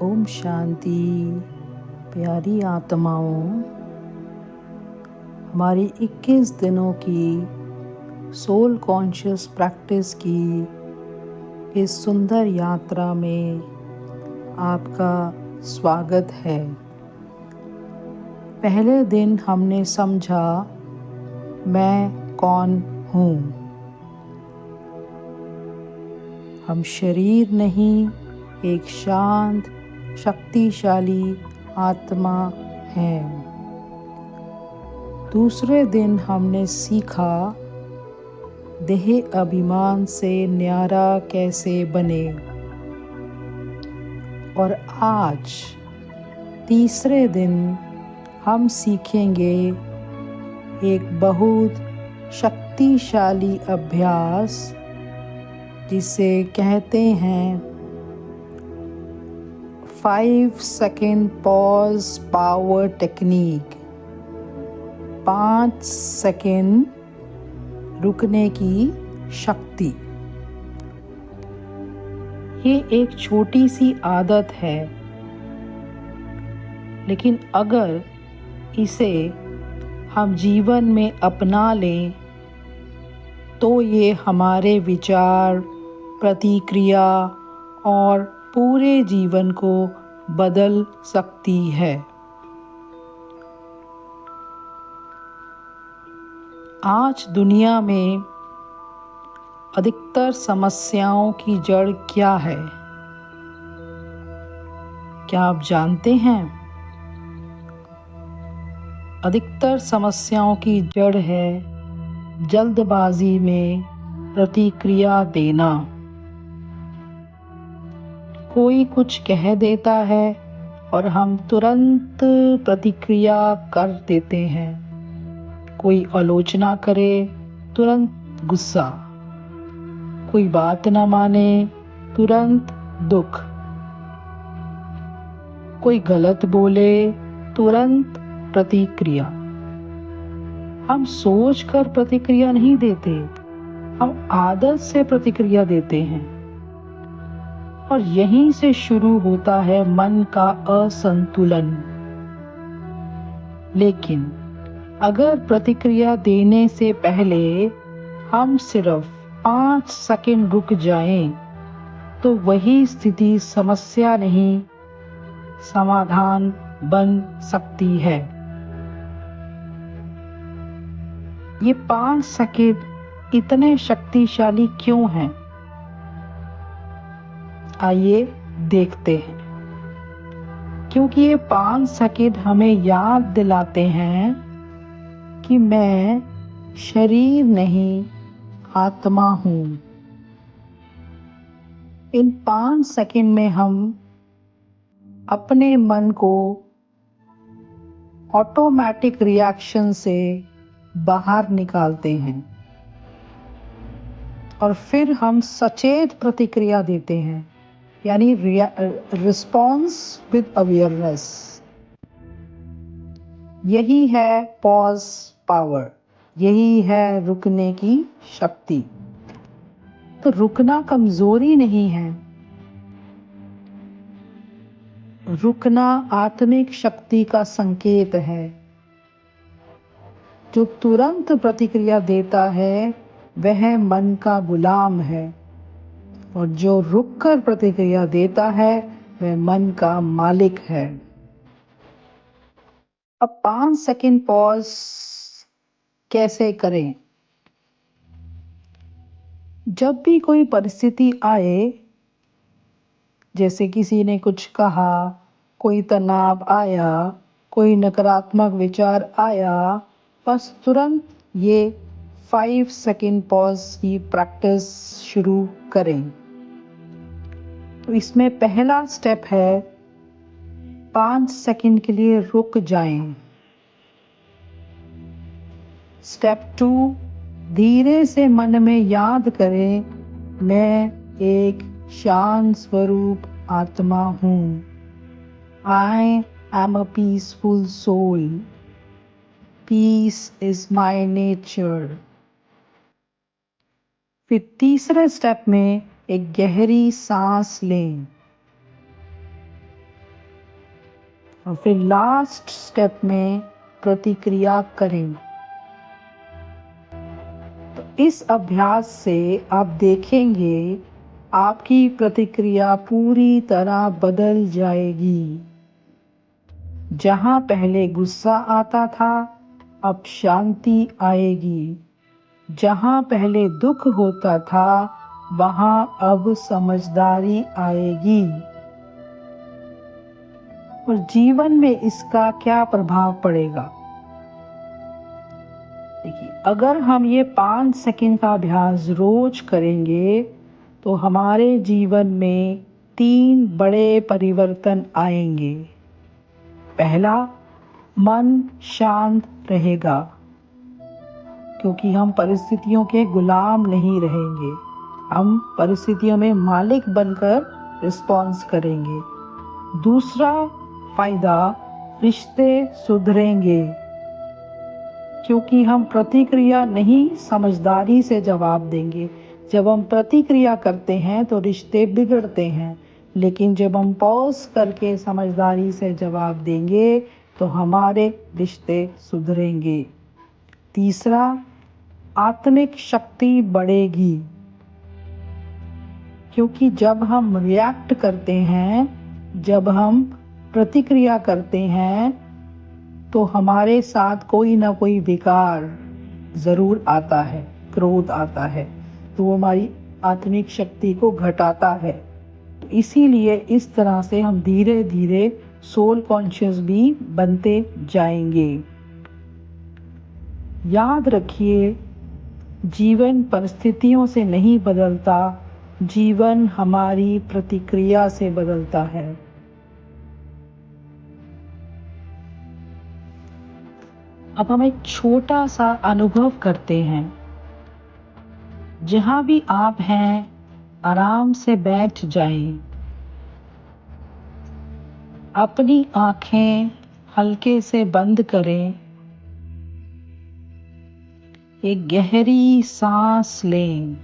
ओम शांति। प्यारी आत्माओं, हमारी 21 दिनों की सोल कॉन्शियस प्रैक्टिस की इस सुंदर यात्रा में आपका स्वागत है। पहले दिन हमने समझा मैं कौन हूँ। हम शरीर नहीं, एक शांत शक्तिशाली आत्मा है। दूसरे दिन हमने सीखा देह अभिमान से न्यारा कैसे बने। और आज तीसरे दिन हम सीखेंगे एक बहुत शक्तिशाली अभ्यास जिसे कहते हैं 5 second pause power technique. 5 second रुकने की शक्ति। ये एक छोटी सी आदत है, लेकिन अगर इसे हम जीवन में अपना लें तो ये हमारे विचार, प्रतिक्रिया और पूरे जीवन को बदल सकती है। आज दुनिया में अधिकतर समस्याओं की जड़ क्या है? क्या आप जानते हैं? अधिकतर समस्याओं की जड़ है जल्दबाजी में प्रतिक्रिया देना। कोई कुछ कह देता है और हम तुरंत प्रतिक्रिया कर देते हैं। कोई आलोचना करे, तुरंत गुस्सा। कोई बात ना माने, तुरंत दुख। कोई गलत बोले, तुरंत प्रतिक्रिया। हम सोचकर प्रतिक्रिया नहीं देते, हम आदत से प्रतिक्रिया देते हैं। और यहीं से शुरू होता है मन का असंतुलन। लेकिन अगर प्रतिक्रिया देने से पहले हम सिर्फ 5 सेकंड रुक जाएं, तो वही स्थिति समस्या नहीं, समाधान बन सकती है। ये 5 सेकंड इतने शक्तिशाली क्यों हैं? आइए देखते हैं। क्योंकि ये 5 सेकंड हमें याद दिलाते हैं कि मैं शरीर नहीं, आत्मा हूँ। इन 5 सेकंड में हम अपने मन को ऑटोमेटिक रिएक्शन से बाहर निकालते हैं और फिर हम सचेत प्रतिक्रिया देते हैं, यानी रिस्पॉन्स विद अवेयरनेस। यही है पॉज पावर, यही है रुकने की शक्ति। तो रुकना कमजोरी नहीं है, रुकना आत्मिक शक्ति का संकेत है। जो तुरंत प्रतिक्रिया देता है वह मन का गुलाम है, और जो रुककर प्रतिक्रिया देता है वह मन का मालिक है। अब 5 सेकंड पॉज कैसे करें? जब भी कोई परिस्थिति आए, जैसे किसी ने कुछ कहा, कोई तनाव आया, कोई नकारात्मक विचार आया, बस तुरंत ये 5 सेकंड पॉज की प्रैक्टिस शुरू करें। तो इसमें पहला स्टेप है 5 सेकंड के लिए रुक जाएं। स्टेप 2, धीरे से मन में याद करें, मैं एक शांत स्वरूप आत्मा हूँ। I am a peaceful soul. Peace is my nature. फिर तीसरे स्टेप में एक गहरी सांस लें। और फिर लास्ट स्टेप में प्रतिक्रिया करें। तो इस अभ्यास से आप देखेंगे आपकी प्रतिक्रिया पूरी तरह बदल जाएगी। जहां पहले गुस्सा आता था, अब शांति आएगी। जहां पहले दुख होता था, वहां अब समझदारी आएगी। और जीवन में इसका क्या प्रभाव पड़ेगा? देखिए, अगर हम ये 5 सेकंड का अभ्यास रोज करेंगे तो हमारे जीवन में 3 बड़े परिवर्तन आएंगे। पहला, मन शांत रहेगा क्योंकि हम परिस्थितियों के गुलाम नहीं रहेंगे। हम परिस्थितियों में मालिक बनकर रिस्पॉन्स करेंगे। दूसरा फायदा, रिश्ते सुधरेंगे क्योंकि हम प्रतिक्रिया नहीं समझदारी से जवाब देंगे। जब हम प्रतिक्रिया करते हैं तो रिश्ते बिगड़ते हैं, लेकिन जब हम पॉज करके समझदारी से जवाब देंगे तो हमारे रिश्ते सुधरेंगे। तीसरा, आत्मिक शक्ति बढ़ेगी क्योंकि जब हम रिएक्ट करते हैं, जब हम प्रतिक्रिया करते हैं तो हमारे साथ कोई ना कोई विकार जरूर आता है, क्रोध आता है, तो वो हमारी आत्मिक शक्ति को घटाता है। तो इसीलिए इस तरह से हम धीरे धीरे सोल कॉन्शियस भी बनते जाएंगे। याद रखिए, जीवन परिस्थितियों से नहीं बदलता, जीवन हमारी प्रतिक्रिया से बदलता है। अब हम एक छोटा सा अनुभव करते हैं। जहां भी आप हैं, आराम से बैठ जाएं। अपनी आंखें हल्के से बंद करें। एक गहरी सांस लें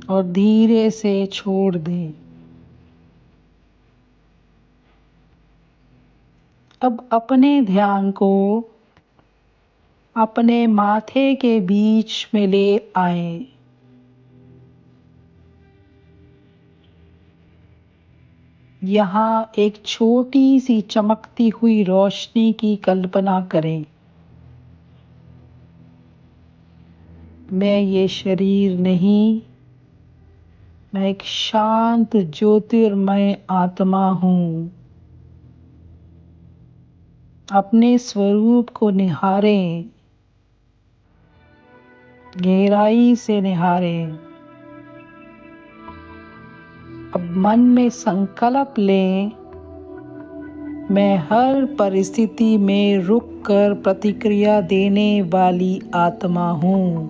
और धीरे से छोड़ दें। अब अपने ध्यान को अपने माथे के बीच में ले आएं। यहाँ एक छोटी सी चमकती हुई रोशनी की कल्पना करें। मैं ये शरीर नहीं, मैं एक शांत ज्योतिर्मय आत्मा हूँ। अपने स्वरूप को निहारें, गहराई से निहारें। अब मन में संकल्प लें, मैं हर परिस्थिति में रुककर प्रतिक्रिया देने वाली आत्मा हूँ।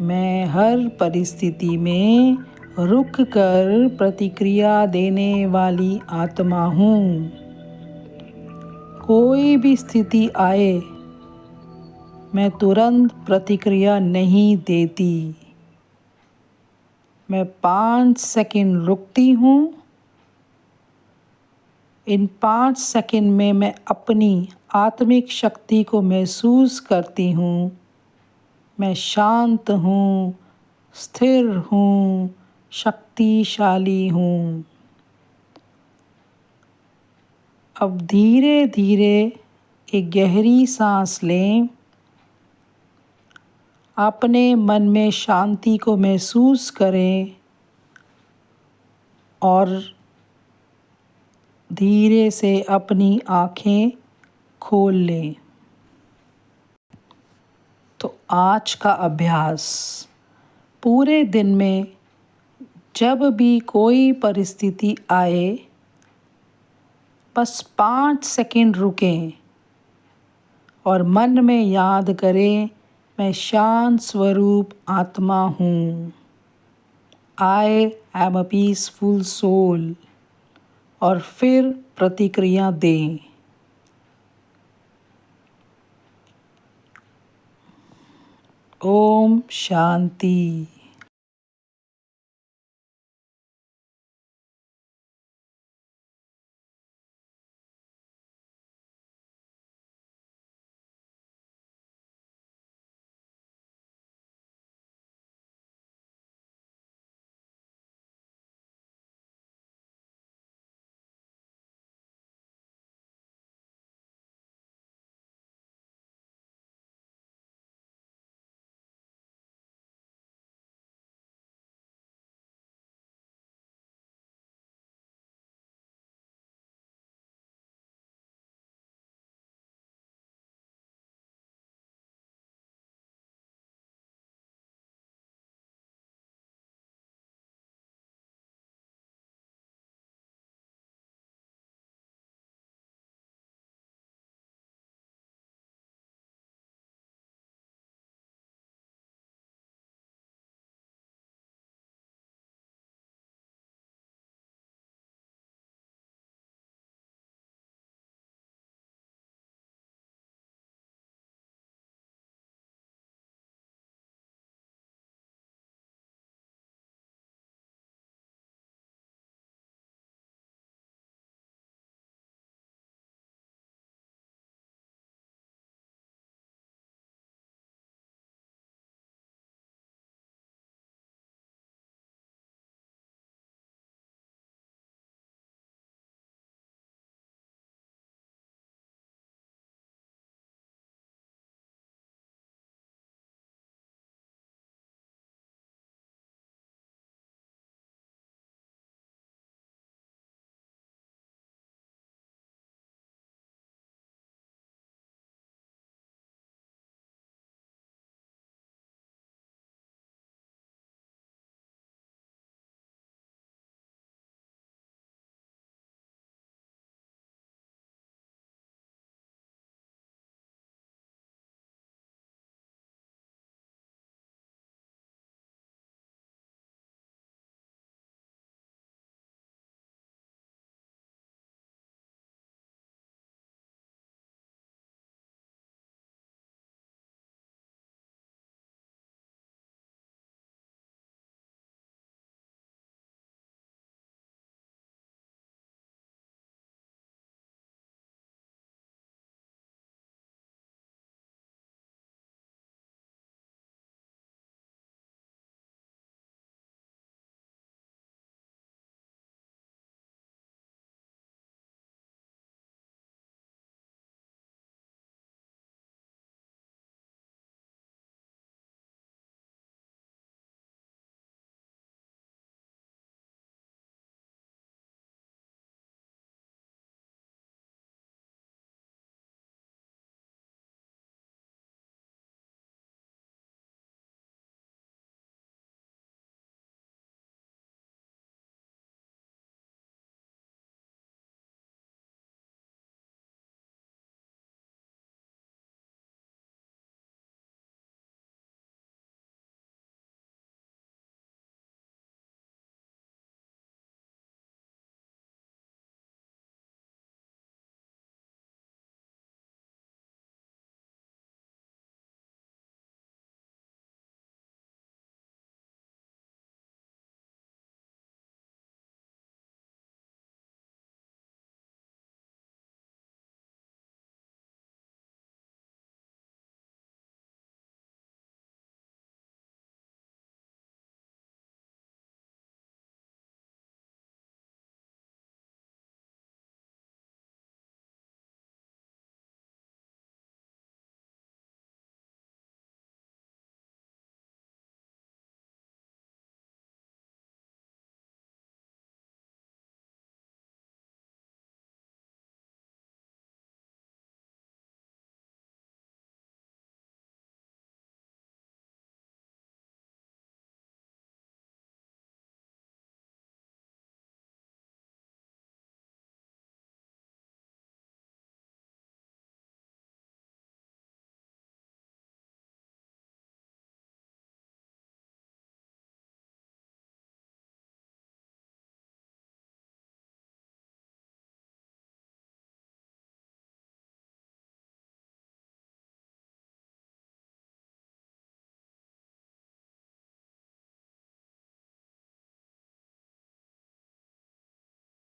मैं हर परिस्थिति में रुककर प्रतिक्रिया देने वाली आत्मा हूँ। कोई भी स्थिति आए, मैं तुरंत प्रतिक्रिया नहीं देती। मैं 5 सेकंड रुकती हूँ। इन 5 सेकंड में मैं अपनी आत्मिक शक्ति को महसूस करती हूँ। मैं शांत हूँ, स्थिर हूँ, शक्तिशाली हूँ। अब धीरे धीरे एक गहरी सांस लें। अपने मन में शांति को महसूस करें और धीरे से अपनी आँखें खोल लें। तो आज का अभ्यास, पूरे दिन में जब भी कोई परिस्थिति आए, बस 5 सेकंड रुकें और मन में याद करें, मैं शांत स्वरूप आत्मा हूँ। I am a peaceful soul. और फिर प्रतिक्रिया दें। ओम शांति।